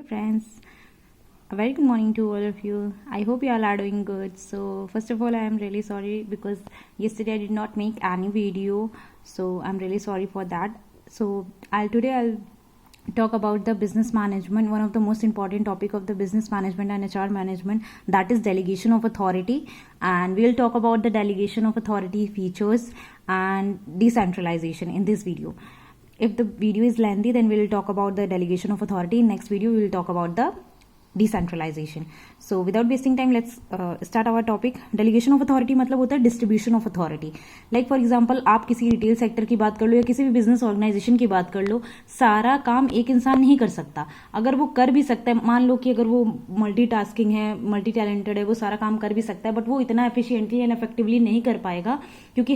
friends, a very good morning to all of you. I hope you all are doing good. So first of all, I am really sorry because yesterday I did not make any video, so I'm really sorry for that. So I'll talk about the business management, one of the most important topic of the business management and HR management, that is delegation of authority. And we'll talk about the delegation of authority features and decentralization in this video. If the video is lengthy, then we'll talk about the delegation of authority. In next video we will talk about the decentralization. So without wasting time, let's start our topic. delegation of authority मतलब होता है distribution of authority. Like for example, आप किसी retail sector की बात कर लो या किसी भी बिजनेस ऑर्गेनाइजेशन की बात कर लो, सारा काम एक इंसान नहीं कर सकता. अगर वो कर भी सकता है, मान लो कि अगर वो मल्टीटास्किंग है, मल्टी टैलेंटेड है, वो सारा काम कर भी सकता है, बट वो इतना एफिशिएंटली एंड इफेक्टिवली नहीं कर पाएगा क्योंकि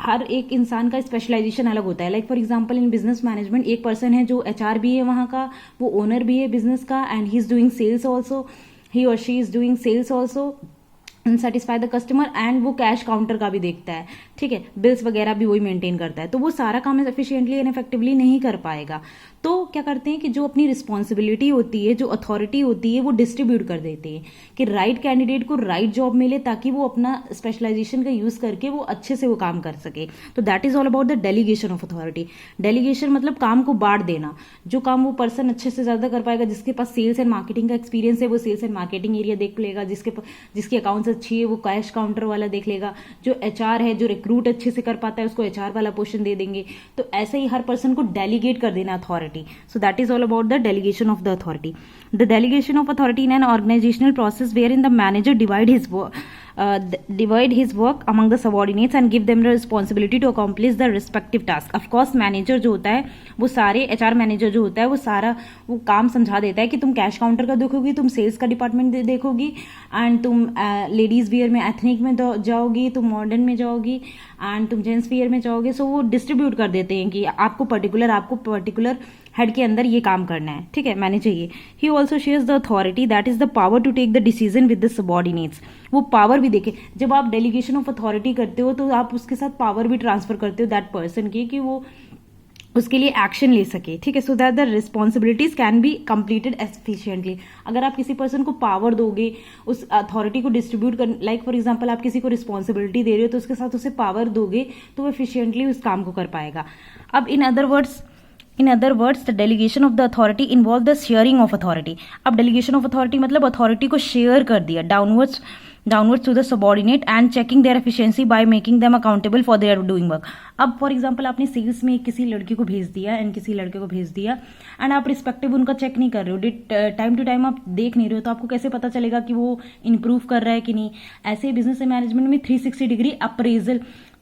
हर एक इंसान का स्पेशलाइजेशन अलग होता है. Like for example in business management एक पर्सन है जो एचआर भी है, वहां का वो ओनर भी है बिजनेस का, and he is doing sales also, he or she is doing sales also and satisfy the customer, and वो कैश काउंटर का भी देखता है, ठीक है, बिल्स वगैरह भी वही मेंटेन करता है. तो वो सारा काम एफिशिएंटली एंड इफेक्टिवली नहीं कर पाएगा. तो क्या करते हैं कि जो अपनी रिस्पॉन्सिबिलिटी होती है, जो अथॉरिटी होती है, वो डिस्ट्रीब्यूट कर देते हैं कि राइट कैंडिडेट को राइट जॉब मिले ताकि वो अपना स्पेशलाइजेशन का यूज करके वो अच्छे से वो काम कर सके. तो that is all about the delegation of authority. Delegation मतलब काम को बांट देना. जो काम वो पर्सन अच्छे से ज्यादा कर पाएगा, जिसके पास सेल्स एंड मार्केटिंग का एक्सपीरियंस है, वो सेल्स एंड मार्केटिंग एरिया देख लेगा. जिसकी अकाउंट्स अच्छी है वो कैश काउंटर वाला देख लेगा. जो एचआर है, जो रिक्रूट अच्छे से कर पाता है, उसको एचआर वाला पोर्शन दे देंगे. तो ऐसे ही हर पर्सन को डेलीगेट कर देना authority. So that is all about the delegation of the authority. The delegation of authority in an organizational process wherein the manager divide his work among the subordinates and give them the responsibility to accomplish the respective task. Of course manager जो होता है वो सारे HR manager जो होता है वो सारा वो काम समझा देता है कि तुम कैश काउंटर का देखोगी, तुम सेल्स का डिपार्टमेंट देखोगी, एंड तुम लेडीज वियर में, एथनिक में जाओगी, तुम मॉडर्न में जाओगी, एंड तुम जेंट्स वियर में जाओगे. सो वो डिस्ट्रीब्यूट कर देते हैं कि आपको पर्टिकुलर हेड के अंदर ये काम करना है, ठीक है, मैंने चाहिए. He also shares the authority, that is the power to take the decision with the subordinates. वो पावर भी देखे. जब आप डेलीगेशन ऑफ अथॉरिटी करते हो तो आप उसके साथ पावर भी ट्रांसफर करते हो दैट पर्सन की, कि वो उसके लिए एक्शन ले सके, ठीक है, so that the responsibilities can be completed efficiently. अगर आप किसी पर्सन को पावर दोगे उस अथॉरिटी को डिस्ट्रीब्यूट कर, लाइक फॉर एग्जांपल आप किसी को रिस्पॉन्सिबिलिटी दे रहे हो तो उसके साथ उसे पावर दोगे तो वो एफिशिएंटली उस काम को कर पाएगा. अब in other words the delegation of the authority involve the sharing of authority. अब डेलीगेशन ऑफ अथॉरिटी मतलब अथॉरिटी को शेयर कर दिया downwards to the subordinate and checking their efficiency by making them accountable for their doing work. अब for example आपने sales में किसी लड़की को भेज दिया एंड किसी लड़के को भेज दिया, एंड आप रिस्पेक्टिव उनका चेक नहीं कर रहे हो, टाइम टू टाइम आप देख नहीं रहे हो, तो आपको कैसे पता चलेगा कि वो इंप्रूव कर रहा है कि नहीं. ऐसे बिजनेस मैनेजमेंट में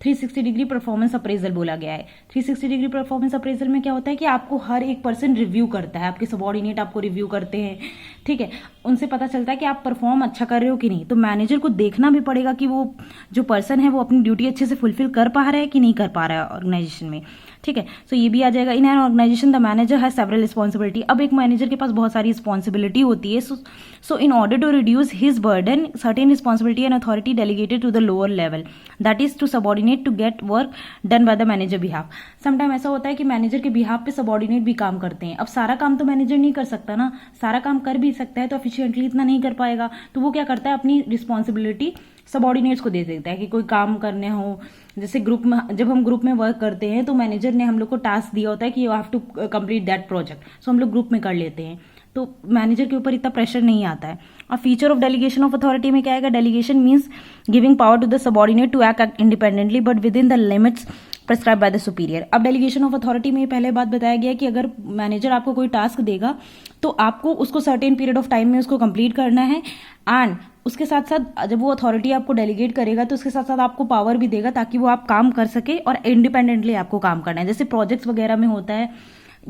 360 डिग्री परफॉर्मेंस अप्रेजल बोला गया है. 360 डिग्री परफॉर्मेंस अप्रेजल में क्या होता है कि आपको हर एक पर्सन रिव्यू करता है, आपके सबॉर्डिनेट आपको रिव्यू करते हैं, ठीक है, उनसे पता चलता है कि आप परफॉर्म अच्छा कर रहे हो कि नहीं. तो मैनेजर को देखना भी पड़ेगा कि वो जो पर्सन है वो अपनी ड्यूटी अच्छे से फुलफिल कर पा रहा है कि नहीं कर पा रहा है ऑर्गेनाइजेशन में, ठीक है. सो ये भी आ जाएगा. In an organisation the manager has several responsibility. अब एक मैनेजर के पास बहुत सारी रिस्पॉन्सिबिलिटी होती है. So in order to reduce his burden, certain responsibility and authority delegated to the lower level, that is to subordinate to get work done by the manager behalf. Sometime ऐसा होता है कि manager के behalf पे subordinate भी काम करते हैं. अब सारा काम तो मैनेजर नहीं कर सकता ना, सारा काम कर भी सकता है तो एफिशिएंटली इतना नहीं कर पाएगा. तो वो क्या करता है, अपनी रिस्पॉन्सिबिलिटी सबॉर्डिनेट्स को दे देता है कि कोई काम करने हो. जैसे जब हम ग्रुप में वर्क करते हैं तो मैनेजर ने हम लोग को टास्क दिया होता है कि you have to complete that project, so हम लोग ग्रुप में कर लेते हैं, तो मैनेजर के ऊपर इतना प्रेशर नहीं आता है. और feature of delegation of authority में क्या आएगा, delegation means giving power to the subordinate to act independently but within the limits prescribe by the superior. अब डेलीगेशन ऑफ अथॉरिटी में पहले बात बताया गया कि अगर मैनेजर आपको कोई टास्क देगा तो आपको उसको सर्टेन पीरियड ऑफ टाइम में उसको कंप्लीट करना है, एंड उसके साथ साथ जब वो अथॉरिटी आपको डेलीगेट करेगा तो उसके साथ साथ आपको पावर भी देगा ताकि वो आप काम कर सके और इंडिपेंडेंटली आपको काम करना है. जैसे प्रोजेक्ट्स वगैरह में होता है,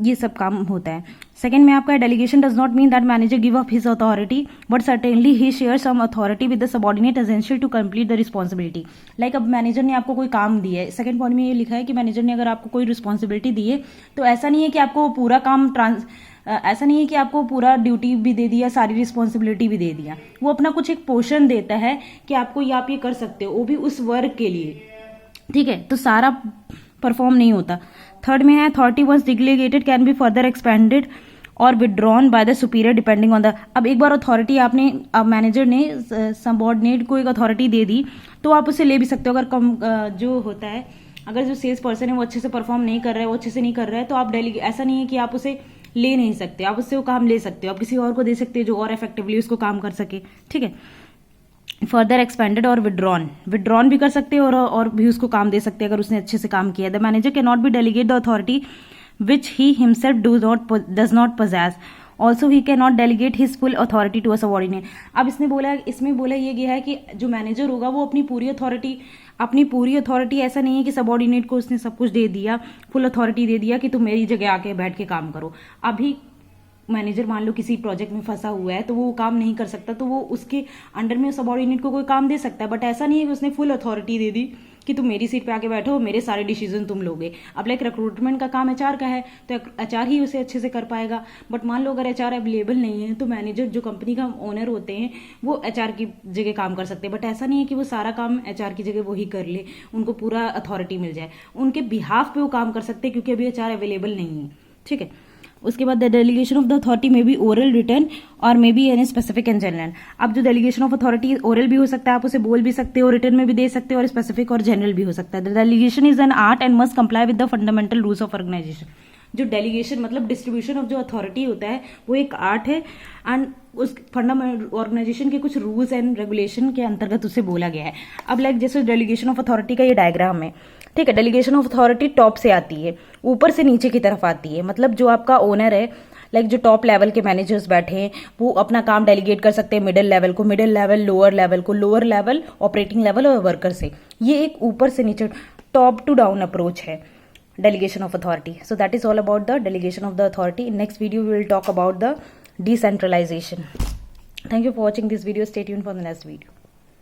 ये सब काम होता है. सेकंड में आपका delegation does not mean that manager give up his authority but certainly he share some authority with the subordinate essential to complete the responsibility. Like अब मैनेजर ने आपको कोई काम दिया है, सेकंड पॉइंट में ये लिखा है कि मैनेजर ने अगर आपको कोई रिस्पॉन्सिबिलिटी दी है तो ऐसा नहीं है कि आपको पूरा काम ऐसा नहीं है कि आपको पूरा ड्यूटी भी दे दिया, सारी रिस्पॉन्सिबिलिटी भी दे दिया. वो अपना कुछ एक पोर्शन देता है कि आपको आप ये कर सकते हो, वो भी उस वर्क के लिए, ठीक है. तो सारा परफॉर्म नहीं होता. थर्ड में है authority once delegated can be further expanded or withdrawn by the superior depending on the. अब एक बार अथॉरिटी आपने, अब मैनेजर ने सबऑर्डिनेट को एक अथॉरिटी दे दी तो आप उसे ले भी सकते हो। अगर कम जो होता है, अगर जो सेल्स पर्सन है वो अच्छे से परफॉर्म नहीं कर रहा है, वो अच्छे से नहीं कर रहा है, तो आप डेलीगेट, ऐसा नहीं है कि आप उसे ले नहीं सकते, आप उससे वो काम ले सकते हो, आप किसी और को दे सकते हो जो और इफेक्टिवली उसको काम कर सके, ठीक है। फर्दर एक्सपेंडेड और विड्रॉन भी कर सकते हैं और भी उसको काम दे सकते हैं अगर उसने अच्छे से काम किया। The manager can not be delegate the authority which he himself does not possess. Also he can not delegate his full authority to a subordinate. अब इसमें बोला ये गया है कि जो मैनेजर होगा वो अपनी पूरी अथॉरिटी, ऐसा नहीं है कि सबऑर्डिनेट को उसने सब कुछ दे दिया, फुल अथॉरिटी दे दिया कि तुम मेरी जगह आके बैठ के काम करो। अभी मैनेजर मान लो किसी प्रोजेक्ट में फंसा हुआ है तो वो काम नहीं कर सकता, तो वो उसके अंडर में सबऑर्डिनेट को कोई काम दे सकता है, बट ऐसा नहीं है कि उसने फुल अथॉरिटी दे दी कि तुम मेरी सीट पे आके बैठो, मेरे सारे डिसीजन तुम लोगे। अब लाइक रिक्रूटमेंट का काम एचआर का है तो एचआर ही उसे अच्छे से कर पाएगा, बट मान लो अगर एचआर अवेलेबल नहीं है तो मैनेजर जो कंपनी का ओनर होते हैं वो एचआर की जगह काम कर सकते हैं, बट ऐसा नहीं है कि वो सारा काम एचआर की जगह वो ही कर ले, उनको पूरा अथॉरिटी मिल जाए। उनके बिहाफ पे वो काम कर सकते हैं क्योंकि अभी एचआर अवेलेबल नहीं है, ठीक है। उसके बाद the delegation of the authority में बी ओरल, रिटन और may be any specific and general. अब जो डेलीगेशन ऑफ अथॉरिटी ओरल भी हो सकता है, आप उसे बोल भी सकते हो, रिटन में भी दे सकते हो, और स्पेसिफिक और जनरल भी हो सकता है। The delegation is an art and must comply with the fundamental rules of organisation. जो डेलीगेशन मतलब डिस्ट्रीब्यूशन ऑफ जो अथॉरिटी होता है वो एक आर्ट है एंड उस फंडामेंटल ऑर्गेनाइजेशन के कुछ रूल्स एंड रेगुलेशन के अंतर्गत उसे बोला गया है। अब लाइक जैसे डेलीगेशन ऑफ अथॉरिटी का ये डायग्राम है, ठीक है। डेलीगेशन ऑफ अथॉरिटी टॉप से आती है, ऊपर से नीचे की तरफ आती है। मतलब जो आपका ओनर है, लाइक जो टॉप लेवल के मैनेजर्स बैठे हैं वो अपना काम डेलीगेट कर सकते हैं मिडिल लेवल को, मिडिल लेवल लोअर लेवल को, लोअर लेवल ऑपरेटिंग लेवल और वर्कर से। ये एक ऊपर से नीचे टॉप टू डाउन अप्रोच है delegation of authority. So that is all about the delegation of the authority. In next video we will talk about the decentralization. Thank you for watching this video. Stay tuned for the next video.